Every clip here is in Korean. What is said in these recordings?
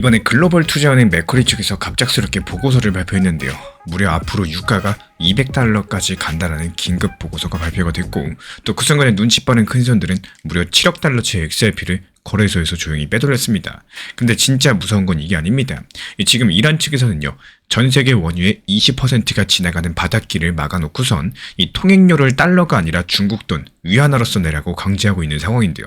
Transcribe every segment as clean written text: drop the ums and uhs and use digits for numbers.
이번에 글로벌 투자은행 매커리 측에서 갑작스럽게 보고서를 발표했는데요. 무려 앞으로 유가가 $200까지 간다라는 긴급 보고서가 발표가 됐고, 또 그 순간에 눈치 빠른 큰 손들은 무려 7억 달러치의 XRP를 거래소에서 조용히 빼돌렸습니다. 근데 진짜 무서운 건 이게 아닙니다. 지금 이란 측에서는요, 전 세계 원유의 20%가 지나가는 바닷길을 막아놓고선 이 통행료를 달러가 아니라 중국 돈, 위안화로서 내라고 강제하고 있는 상황인데요.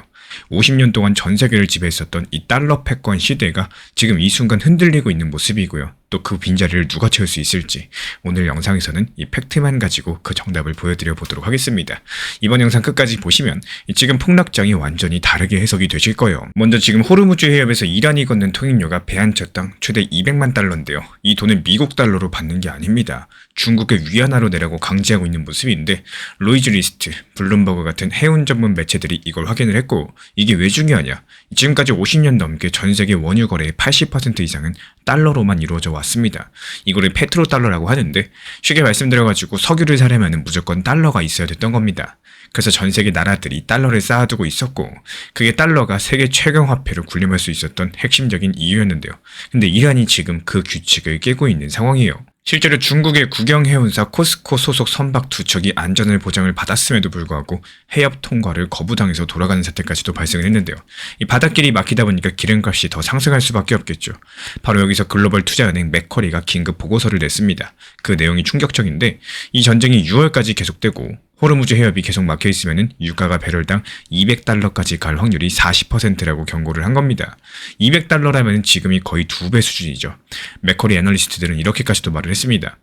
50년 동안 전 세계를 지배했었던 이 달러 패권 시대가 지금 이 순간 흔들리고 있는 모습이고요. 또 그 빈자리를 누가 채울 수 있을지 오늘 영상에서는 이 팩트만 가지고 그 정답을 보여드려 보도록 하겠습니다. 이번 영상 끝까지 보시면 지금 폭락장이 완전히 다르게 해석이 되실 거예요. 먼저 지금 호르무즈 해협에서 이란이 걷는 통행료가 배 한 척당 최대 200만 달러인데요. 이 돈은 미국 달러로 받는 게 아닙니다. 중국의 위안화로 내라고 강제하고 있는 모습인데, 로이즈 리스트, 블룸버그 같은 해운 전문 매체들이 이걸 확인을 했고, 이게 왜 중요하냐? 지금까지 50년 넘게 전 세계 원유 거래의 80% 이상은 달러로만 이루어져 왔습니다. 이거를 페트로달러라고 하는데, 쉽게 말씀드려가지고 석유를 사려면 무조건 달러가 있어야 됐던 겁니다. 그래서 전 세계 나라들이 달러를 쌓아두고 있었고, 그게 달러가 세계 최강 화폐로 군림할 수 있었던 핵심적인 이유였는데요. 근데 이란이 지금 그 규칙을 깨고 있는 상황이에요. 실제로 중국의 국영해운사 코스코 소속 선박 두 척이 안전을 보장을 받았음에도 불구하고 해협 통과를 거부당해서 돌아가는 사태까지도 발생을 했는데요. 이 바닷길이 막히다 보니까 기름값이 더 상승할 수밖에 없겠죠. 바로 여기서 글로벌 투자은행 매커리가 긴급 보고서를 냈습니다. 그 내용이 충격적인데, 이 전쟁이 6월까지 계속되고 호르무즈 해협이 계속 막혀있으면 유가가 배럴당 $200까지 갈 확률이 40%라고 경고를 한 겁니다. $200라면 지금이 거의 2배 수준이죠. 매커리 애널리스트들은 이렇게까지도 말을 했습니다.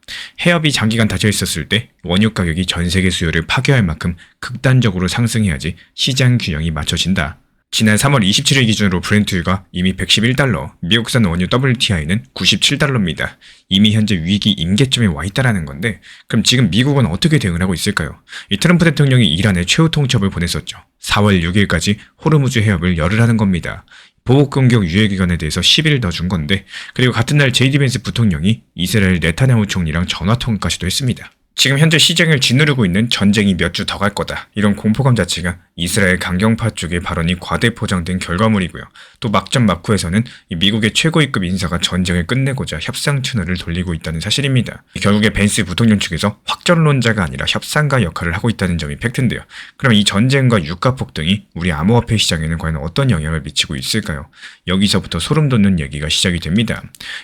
해협이 장기간 닫혀 있었을 때 원유 가격이 전 세계 수요를 파괴할 만큼 극단적으로 상승해야지 시장 균형이 맞춰진다. 지난 3월 27일 기준으로 브렌트유가 이미 $111, 미국산 원유 WTI는 $97입니다. 이미 현재 위기 임계점에 와 있다라는 건데, 그럼 지금 미국은 어떻게 대응을 하고 있을까요? 이 트럼프 대통령이 이란에 최후 통첩을 보냈었죠. 4월 6일까지 호르무즈 해협을 열으라는 겁니다. 보복 공격 유예 기간에 대해서 10일 더 준 건데, 그리고 같은 날 제이디 벤스 부통령이 이스라엘 네타냐후 총리랑 전화 통화까지도 했습니다. 지금 현재 시장을 짓누르고 있는 전쟁이 몇 주 더 갈 거다, 이런 공포감 자체가 이스라엘 강경파 쪽의 발언이 과대 포장된 결과물이고요. 또 막전 막후에서는 미국의 최고위급 인사가 전쟁을 끝내고자 협상 채널을 돌리고 있다는 사실입니다. 결국에 벤스 부통령 측에서 확전론자가 아니라 협상가 역할을 하고 있다는 점이 팩트인데요. 그럼 이 전쟁과 유가 폭등이 우리 암호화폐 시장에는 과연 어떤 영향을 미치고 있을까요? 여기서부터 소름 돋는 얘기가 시작이 됩니다.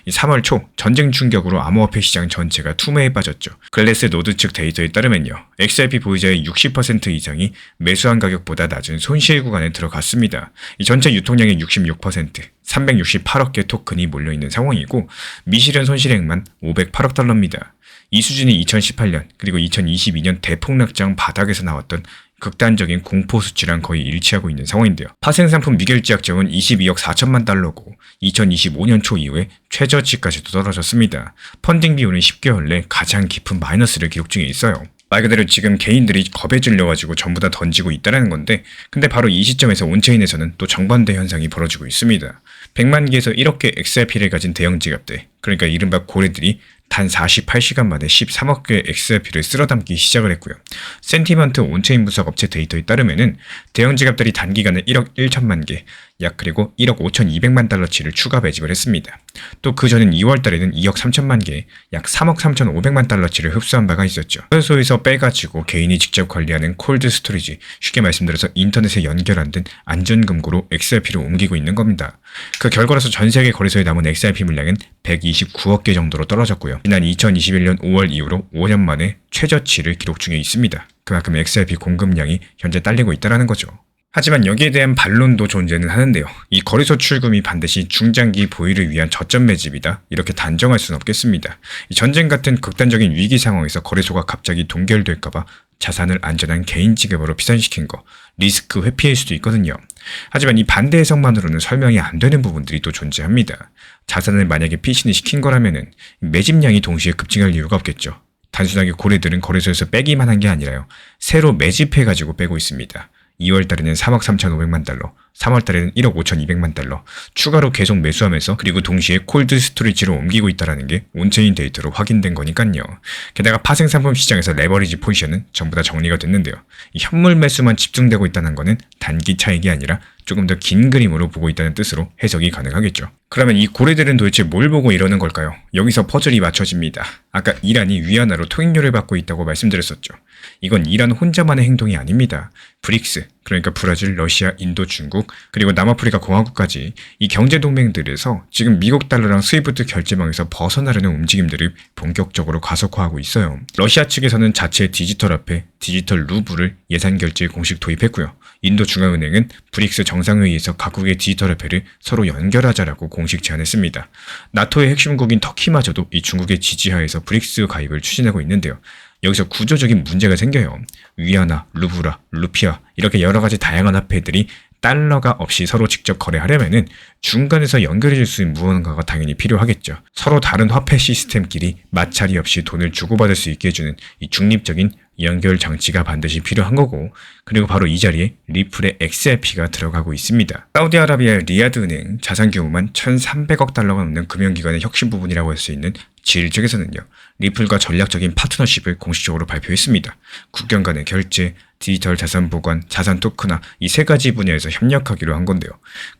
3월 초 전쟁 충격으로 암호화폐 시장 전체가 투매에 빠졌죠. 글래스 노드 측 데이터에 따르면요, XRP 보유자의 60% 이상이 매수한 가격보다 낮은 손실 구간에 들어갔습니다. 이 전체 유통량의 66%, 368억 개 토큰이 몰려있는 상황이고, 미실현 손실액만 $508억 달러입니다. 이 수준이 2018년 그리고 2022년 대폭락장 바닥에서 나왔던 극단적인 공포 수치랑 거의 일치하고 있는 상황인데요. 파생상품 미결제 약정은 22억 4천만 달러고 2025년 초 이후에 최저치까지도 떨어졌습니다. 펀딩 비율은 10개월 내 가장 깊은 마이너스를 기록 중에 있어요. 말 그대로 지금 개인들이 겁에 질려가지고 전부 다 던지고 있다는 건데, 근데 바로 이 시점에서 온체인에서는 또 정반대 현상이 벌어지고 있습니다. 100만 개에서 1억 개 XRP를 가진 대형 지갑들, 그러니까 이른바 고래들이 단 48시간 만에 13억 개의 XRP를 쓸어담기 시작을 했고요. 센티먼트 온체인 분석 업체 데이터에 따르면은 대형 지갑들이 단기간에 1억 1천만 개, 약 그리고 1억 5,200만 달러치를 추가 매집을 했습니다. 또 그 전인 2월 달에는 2억 3천만 개, 약 3억 3,500만 달러치를 흡수한 바가 있었죠. 거래소에서 빼가지고 개인이 직접 관리하는 콜드 스토리지, 쉽게 말씀드려서 인터넷에 연결 안 된 안전금고로 XRP를 옮기고 있는 겁니다. 그 결과로서 전 세계 거래소에 남은 XRP 물량은 129억 개 정도로 떨어졌고요. 지난 2021년 5월 이후로 5년 만에 최저치를 기록 중에 있습니다. 그만큼 XRP 공급량이 현재 딸리고 있다는 거죠. 하지만 여기에 대한 반론도 존재는 하는데요. 이 거래소 출금이 반드시 중장기 보유를 위한 저점 매집이다, 이렇게 단정할 수는 없겠습니다. 이 전쟁 같은 극단적인 위기 상황에서 거래소가 갑자기 동결될까봐 자산을 안전한 개인 지갑으로 피산시킨 거, 리스크 회피일 수도 있거든요. 하지만 이 반대 해석만으로는 설명이 안 되는 부분들이 또 존재합니다. 자산을 만약에 피신을 시킨 거라면은 매집량이 동시에 급증할 이유가 없겠죠. 단순하게 고래들은 거래소에서 빼기만 한 게 아니라요, 새로 매집해가지고 빼고 있습니다. 2월 달에는 3억 3,500만 달러, 3월달에는 1억 5,200만 달러, 추가로 계속 매수하면서 그리고 동시에 콜드 스토리지로 옮기고 있다는 게 온체인 데이터로 확인된 거니까요. 게다가 파생상품 시장에서 레버리지 포지션은 전부 다 정리가 됐는데요. 이 현물 매수만 집중되고 있다는 거는 단기 차익이 아니라 조금 더 긴 그림으로 보고 있다는 뜻으로 해석이 가능하겠죠. 그러면 이 고래들은 도대체 뭘 보고 이러는 걸까요? 여기서 퍼즐이 맞춰집니다. 아까 이란이 위안화로 통행료를 받고 있다고 말씀드렸었죠. 이건 이란 혼자만의 행동이 아닙니다. 브릭스, 그러니까 브라질, 러시아, 인도, 중국, 그리고 남아프리카 공화국까지 이 경제동맹들에서 지금 미국 달러랑 스위프트 결제망에서 벗어나려는 움직임들을 본격적으로 가속화하고 있어요. 러시아 측에서는 자체 디지털 화폐, 디지털 루블을 예산 결제에 공식 도입했고요. 인도 중앙은행은 브릭스 정상회의에서 각국의 디지털 화폐를 서로 연결하자라고 공식 제안했습니다. 나토의 핵심국인 터키마저도 이 중국의 지지하에서 브릭스 가입을 추진하고 있는데요. 여기서 구조적인 문제가 생겨요. 위안화, 루브라, 루피아 이렇게 여러 가지 다양한 화폐들이 달러가 없이 서로 직접 거래하려면은 중간에서 연결해줄 수 있는 무언가가 당연히 필요하겠죠. 서로 다른 화폐 시스템끼리 마찰이 없이 돈을 주고받을 수 있게 해주는 이 중립적인 연결 장치가 반드시 필요한 거고, 그리고 바로 이 자리에 리플의 XRP가 들어가고 있습니다. 사우디아라비아 리야드 은행 자산 규모만 1,300억 달러가 넘는 금융기관의 혁신 부분이라고 할 수 있는 질 쪽에서는요, 리플과 전략적인 파트너십을 공식적으로 발표했습니다. 국경 간의 결제, 디지털 자산 보관, 자산 토큰화 이 세 가지 분야에서 협력하기로 한 건데요.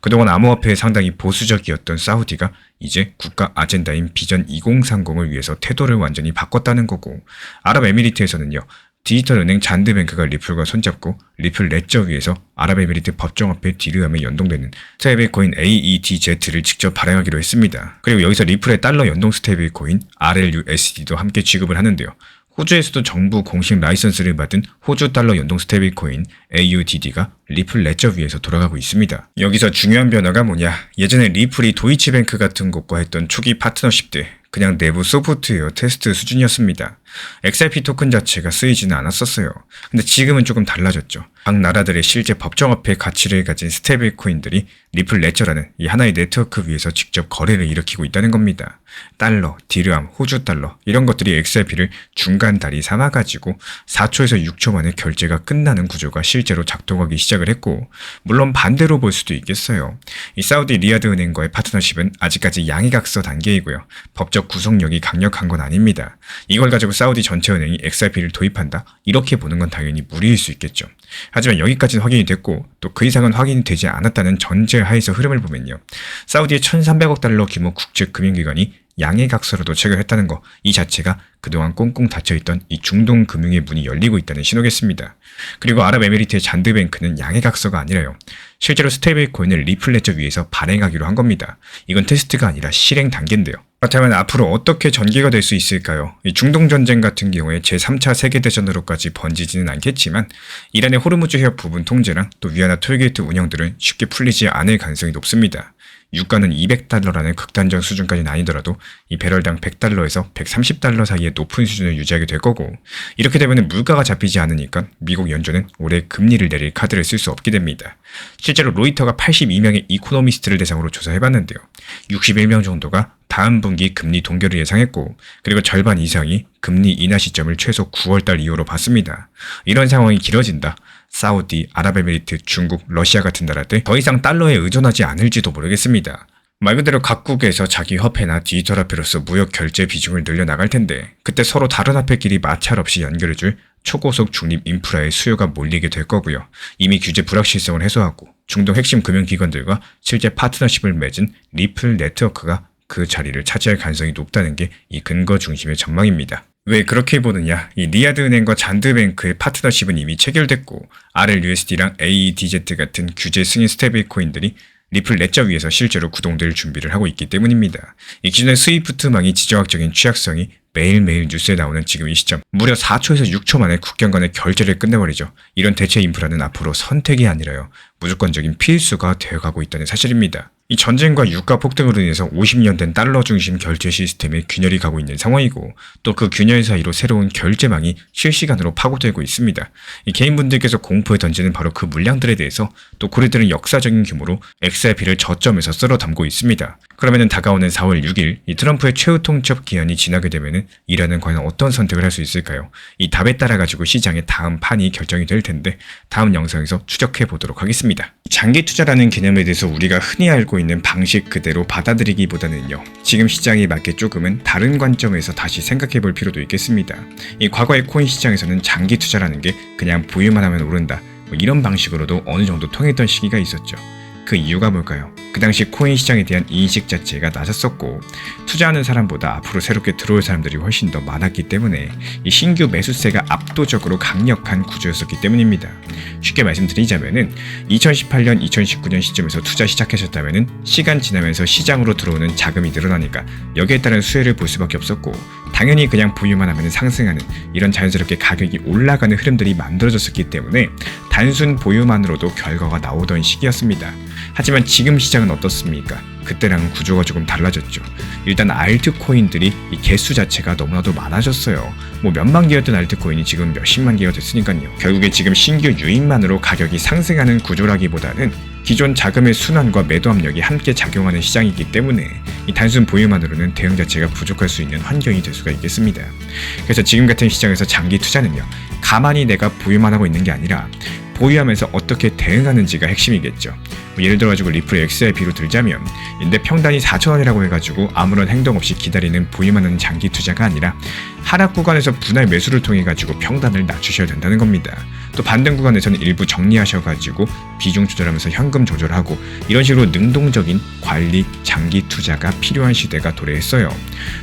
그동안 암호화폐에 상당히 보수적이었던 사우디가 이제 국가 아젠다인 비전 2030을 위해서 태도를 완전히 바꿨다는 거고, 아랍에미리트에서는요, 디지털 은행 잔드뱅크가 리플과 손잡고 리플 레저 위에서 아랍에미리트 법정화폐 디르함에 연동되는 스테이블 코인 AEDZ를 직접 발행하기로 했습니다. 그리고 여기서 리플의 달러 연동 스테이블 코인 RLUSD도 함께 취급을 하는데요. 호주에서도 정부 공식 라이선스를 받은 호주 달러 연동 스테이블 코인 AUDD가 리플 레저 위에서 돌아가고 있습니다. 여기서 중요한 변화가 뭐냐? 예전에 리플이 도이치뱅크 같은 곳과 했던 초기 파트너십들, 그냥 내부 소프트웨어 테스트 수준이었습니다. XRP 토큰 자체가 쓰이지는 않았었어요. 근데 지금은 조금 달라졌죠. 각 나라들의 실제 법정화폐 가치를 가진 스테이블 코인들이 리플 레저라는 이 하나의 네트워크 위에서 직접 거래를 일으키고 있다는 겁니다. 달러, 디르함, 호주 달러 이런 것들이 XRP를 중간 다리 삼아가지고 4초에서 6초 만에 결제가 끝나는 구조가 실제로 작동하기 시작을 했고, 물론 반대로 볼 수도 있겠어요. 이 사우디 리야드 은행과의 파트너십은 아직까지 양해각서 단계이고요. 법적 구속력이 강력한 건 아닙니다. 이걸 가지고 사우디 전체 은행이 XRP를 도입한다? 이렇게 보는 건 당연히 무리일 수 있겠죠. 하지만 여기까지는 확인이 됐고 또 그 이상은 확인이 되지 않았다는 전제 하에서 흐름을 보면요, 사우디의 1,300억 달러 규모 국제금융기관이 양해각서라도 체결했다는 거, 이 자체가 그동안 꽁꽁 닫혀있던 이 중동 금융의 문이 열리고 있다는 신호겠습니다. 그리고 아랍에미리트의 잔드뱅크는 양해각서가 아니라요, 실제로 스테이블 코인을 리플 레저 위에서 발행하기로 한 겁니다. 이건 테스트가 아니라 실행 단계인데요. 그렇다면 앞으로 어떻게 전개가 될 수 있을까요? 이 중동전쟁 같은 경우에 제3차 세계대전으로까지 번지지는 않겠지만 이란의 호르무즈 해협 부분 통제랑 또 위안화 톨게이트 운영들은 쉽게 풀리지 않을 가능성이 높습니다. 유가는 200달러라는 극단적 수준까지는 아니더라도 이 배럴당 100달러에서 130달러 사이의 높은 수준을 유지하게 될 거고, 이렇게 되면 물가가 잡히지 않으니까 미국 연준은 올해 금리를 내릴 카드를 쓸 수 없게 됩니다. 실제로 로이터가 82명의 이코노미스트를 대상으로 조사해봤는데요. 61명 정도가 다음 분기 금리 동결을 예상했고, 그리고 절반 이상이 금리 인하 시점을 최소 9월달 이후로 봤습니다. 이런 상황이 길어진다, 사우디, 아랍에미리트, 중국, 러시아 같은 나라들 더 이상 달러에 의존하지 않을지도 모르겠습니다. 말 그대로 각국에서 자기 화폐나 디지털 화폐로서 무역 결제 비중을 늘려나갈 텐데, 그때 서로 다른 화폐끼리 마찰 없이 연결해줄 초고속 중립 인프라의 수요가 몰리게 될 거고요. 이미 규제 불확실성을 해소하고 중동 핵심 금융기관들과 실제 파트너십을 맺은 리플 네트워크가 그 자리를 차지할 가능성이 높다는 게 이 근거 중심의 전망입니다. 왜 그렇게 보느냐? 이 리야드 은행과 잔드뱅크의 파트너십은 이미 체결됐고 RLUSD랑 AEDZ 같은 규제 승인 스테이블 코인들이 리플 레저 위에서 실제로 구동될 준비를 하고 있기 때문입니다. 이 기존의 스위프트망이 지정학적인 취약성이 매일매일 뉴스에 나오는 지금 이 시점, 무려 4초에서 6초 만에 국경 간의 결제를 끝내버리죠. 이런 대체 인프라는 앞으로 선택이 아니라요, 무조건적인 필수가 되어가고 있다는 사실입니다. 이 전쟁과 유가 폭등으로 인해서 50년 된 달러 중심 결제 시스템에 균열이 가고 있는 상황이고 또 그 균열 사이로 새로운 결제망이 실시간으로 파고들고 있습니다. 이 개인분들께서 공포에 던지는 바로 그 물량들에 대해서 또 고래들은 역사적인 규모로 XRP를 저점에서 쓸어 담고 있습니다. 그러면은 다가오는 4월 6일 이 트럼프의 최후 통첩 기한이 지나게 되면은 이란은 과연 어떤 선택을 할 수 있을까요? 이 답에 따라 가지고 시장의 다음 판이 결정이 될 텐데 다음 영상에서 추적해 보도록 하겠습니다. 장기 투자라는 개념에 대해서 우리가 흔히 알고 있는 방식 그대로 받아들이기보다는요. 지금 시장에 맞게 조금은 다른 관점에서 다시 생각해 볼 필요도 있겠습니다. 이 과거의 코인 시장에서는 장기 투자라는 게 그냥 보유만 하면 오른다. 이런 방식으로도 어느 정도 통했던 시기가 있었죠. 그 이유가 뭘까요? 그 당시 코인 시장에 대한 인식 자체가 낮았었고 투자하는 사람보다 앞으로 새롭게 들어올 사람들이 훨씬 더 많았기 때문에 이 신규 매수세가 압도적으로 강력한 구조였었기 때문입니다. 쉽게 말씀드리자면은 2018년, 2019년 시점에서 투자 시작하셨다면은 시간 지나면서 시장으로 들어오는 자금이 늘어나니까 여기에 따른 수혜를 볼 수밖에 없었고 당연히 그냥 보유만 하면 상승하는 이런 자연스럽게 가격이 올라가는 흐름들이 만들어졌었기 때문에 단순 보유만으로도 결과가 나오던 시기였습니다. 하지만 지금 시장은 어떻습니까? 그때랑은 구조가 조금 달라졌죠. 일단 알트코인들이 이 개수 자체가 너무나도 많아졌어요. 몇만 개였던 알트코인이 지금 몇십만 개가 됐으니까요. 결국에 지금 신규 유입만으로 가격이 상승하는 구조라기보다는 기존 자금의 순환과 매도 압력이 함께 작용하는 시장이기 때문에 이 단순 보유만으로는 대응 자체가 부족할 수 있는 환경이 될 수가 있겠습니다. 그래서 지금 같은 시장에서 장기 투자는요. 가만히 내가 보유만 하고 있는 게 아니라 보유하면서 어떻게 대응하는지가 핵심이겠죠. 예를 들어가지고 리플 XRP로 들자면 내 평단이 4,000원이라고 해가지고 아무런 행동 없이 기다리는 보유만 하는 장기 투자가 아니라 하락 구간에서 분할 매수를 통해 가지고 평단을 낮추셔야 된다는 겁니다. 또 반등 구간에서는 일부 정리하셔가지고 비중 조절하면서 현금 조절하고 이런 식으로 능동적인 관리 장기 투자가 필요한 시대가 도래했어요.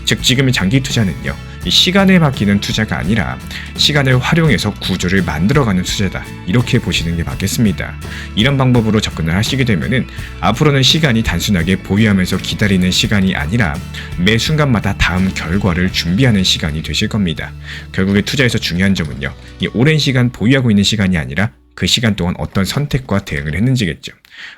즉 지금의 장기 투자는요. 이 시간에 맡기는 투자가 아니라 시간을 활용해서 구조를 만들어가는 투자다. 이렇게 보시는 게 맞겠습니다. 이런 방법으로 접근을 하시게 되면은 앞으로는 시간이 단순하게 보유하면서 기다리는 시간이 아니라 매 순간마다 다음 결과를 준비하는 시간이 되실 겁니다. 결국에 투자에서 중요한 점은요. 이 오랜 시간 보유하고 있는 시간이 아니라 그 시간 동안 어떤 선택과 대응을 했는지겠죠.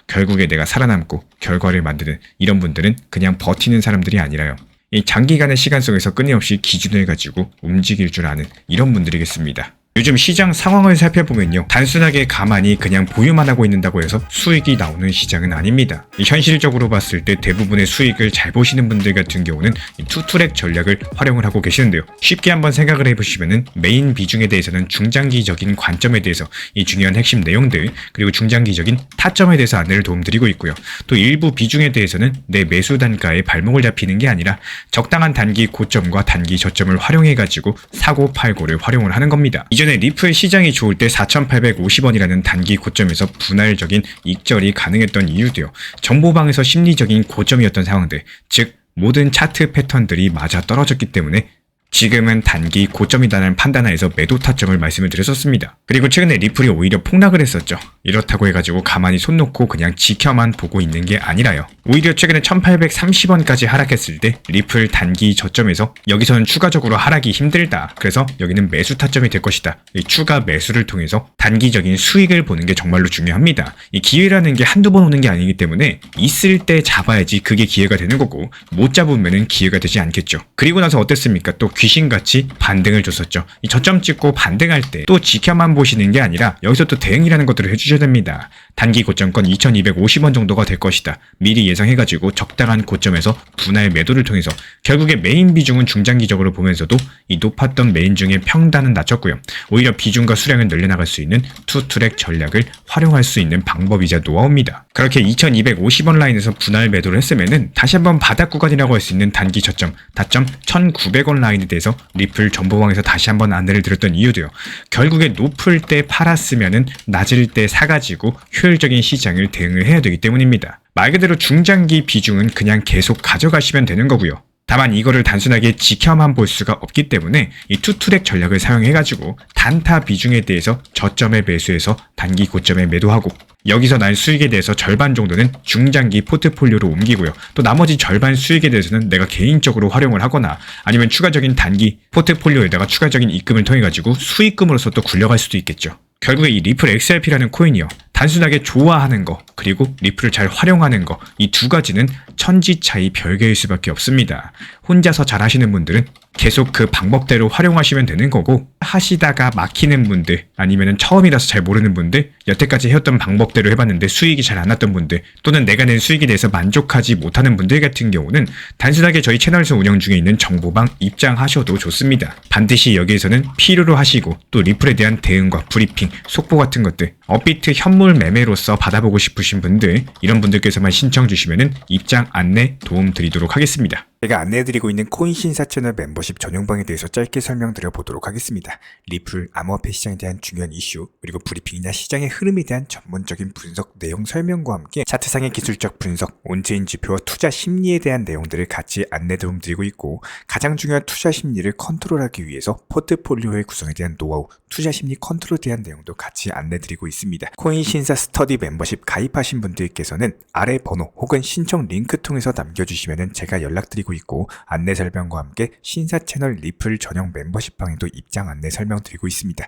결국에 내가 살아남고 결과를 만드는 이런 분들은 그냥 버티는 사람들이 아니라요. 이 장기간의 시간 속에서 끊임없이 기준을 가지고 움직일 줄 아는 이런 분들이겠습니다. 요즘 시장 상황을 살펴보면요. 단순하게 가만히 그냥 보유만 하고 있는다고 해서 수익이 나오는 시장은 아닙니다. 현실적으로 봤을 때 대부분의 수익을 잘 보시는 분들 같은 경우는 투트랙 전략을 활용을 하고 계시는데요. 쉽게 한번 생각을 해보시면은 메인 비중에 대해서는 중장기적인 관점에 대해서 이 중요한 핵심 내용들 그리고 중장기적인 타점에 대해서 안내를 도움드리고 있고요. 또 일부 비중에 대해서는 내 매수 단가에 발목을 잡히는 게 아니라 적당한 단기 고점과 단기 저점을 활용해가지고 사고 팔고를 활용을 하는 겁니다. 이전에 리플 시장이 좋을 때 4,850원이라는 단기 고점에서 분할적인 익절이 가능했던 이유도요. 정보방에서 심리적인 고점이었던 상황들, 즉 모든 차트 패턴들이 맞아 떨어졌기 때문에 지금은 단기 고점이다라는 판단하에서 매도 타점을 말씀을 드렸었습니다. 그리고 최근에 리플이 오히려 폭락을 했었죠. 이렇다고 해가지고 가만히 손 놓고 그냥 지켜만 보고 있는 게 아니라요. 오히려 최근에 1830원까지 하락했을 때 리플 단기 저점에서 여기서는 추가적으로 하락이 힘들다. 그래서 여기는 매수 타점이 될 것이다. 이 추가 매수를 통해서 단기적인 수익을 보는 게 정말로 중요합니다. 이 기회라는 게 한두 번 오는 게 아니기 때문에 있을 때 잡아야지 그게 기회가 되는 거고 못 잡으면은 기회가 되지 않겠죠. 그리고 나서 어땠습니까? 또 귀신같이 반등을 줬었죠. 이 저점 찍고 반등할 때 또 지켜만 보시는 게 아니라 여기서 또 대응이라는 것들을 해주셔야 됩니다. 단기 고점권 2250원 정도가 될 것이다. 미리 예상해가지고 적당한 고점에서 분할 매도를 통해서 결국에 메인 비중은 중장기적으로 보면서도 이 높았던 메인 중에 평단은 낮췄고요. 오히려 비중과 수량을 늘려나갈 수 있는 투트랙 전략을 활용할 수 있는 방법이자 노하우입니다. 그렇게 2250원 라인에서 분할 매도를 했으면은 다시 한번 바닥 구간이라고 할 수 있는 단기 저점, 다점 1900원 라인에 대해서 리플 정보방에서 다시 한번 안내를 드렸던 이유도요. 결국에 높을 때 팔았으면은 낮을 때 사가지고 효율적인 시장을 대응을 해야 되기 때문입니다. 말 그대로 중장기 비중은 그냥 계속 가져가시면 되는 거고요. 다만 이거를 단순하게 지켜만 볼 수가 없기 때문에 이 투트랙 전략을 사용해가지고 단타 비중에 대해서 저점에 매수해서 단기 고점에 매도하고 여기서 난 수익에 대해서 절반 정도는 중장기 포트폴리오로 옮기고요. 또 나머지 절반 수익에 대해서는 내가 개인적으로 활용을 하거나 아니면 추가적인 단기 포트폴리오에다가 추가적인 입금을 통해 가지고 수익금으로서 또 굴려갈 수도 있겠죠. 결국에 이 리플 XRP라는 코인이요. 단순하게 좋아하는 거, 그리고 리플을 잘 활용하는 거, 이 두 가지는 천지 차이 별개일 수밖에 없습니다. 혼자서 잘 하시는 분들은 계속 그 방법대로 활용하시면 되는 거고, 하시다가 막히는 분들, 아니면 처음이라서 잘 모르는 분들, 여태까지 해왔던 방법대로 해봤는데 수익이 잘 안 났던 분들, 또는 내가 낸 수익에 대해서 만족하지 못하는 분들 같은 경우는 단순하게 저희 채널에서 운영 중에 있는 정보방 입장하셔도 좋습니다. 반드시 여기에서는 필요로 하시고, 또 리플에 대한 대응과 브리핑, 속보 같은 것들, 업비트 현물 매매로서 받아보고 싶으신 분들, 이런 분들께서만 신청 주시면은 입장 안내 도움 드리도록 하겠습니다. 제가 안내해드리고 있는 코인 신사 채널 멤버십 전용방에 대해서 짧게 설명드려 보도록 하겠습니다. 리플, 암호화폐 시장에 대한 중요한 이슈, 그리고 브리핑이나 시장의 흐름에 대한 전문적인 분석 내용 설명과 함께 차트상의 기술적 분석, 온체인 지표와 투자 심리에 대한 내용들을 같이 안내 도움 드리고 있고, 가장 중요한 투자 심리를 컨트롤하기 위해서 포트폴리오의 구성에 대한 노하우, 투자 심리 컨트롤에 대한 내용도 같이 안내 드리고 있습니다. 코인 신사 스터디 멤버십 가입하신 분들께서는 아래 번호 혹은 신청 링크 통해서 남겨주시면 제가 연락드리고 있고, 안내 설명과 함께 신사 채널 리플 전용 멤버십 방에도 입장 안내 설명드리고 있습니다.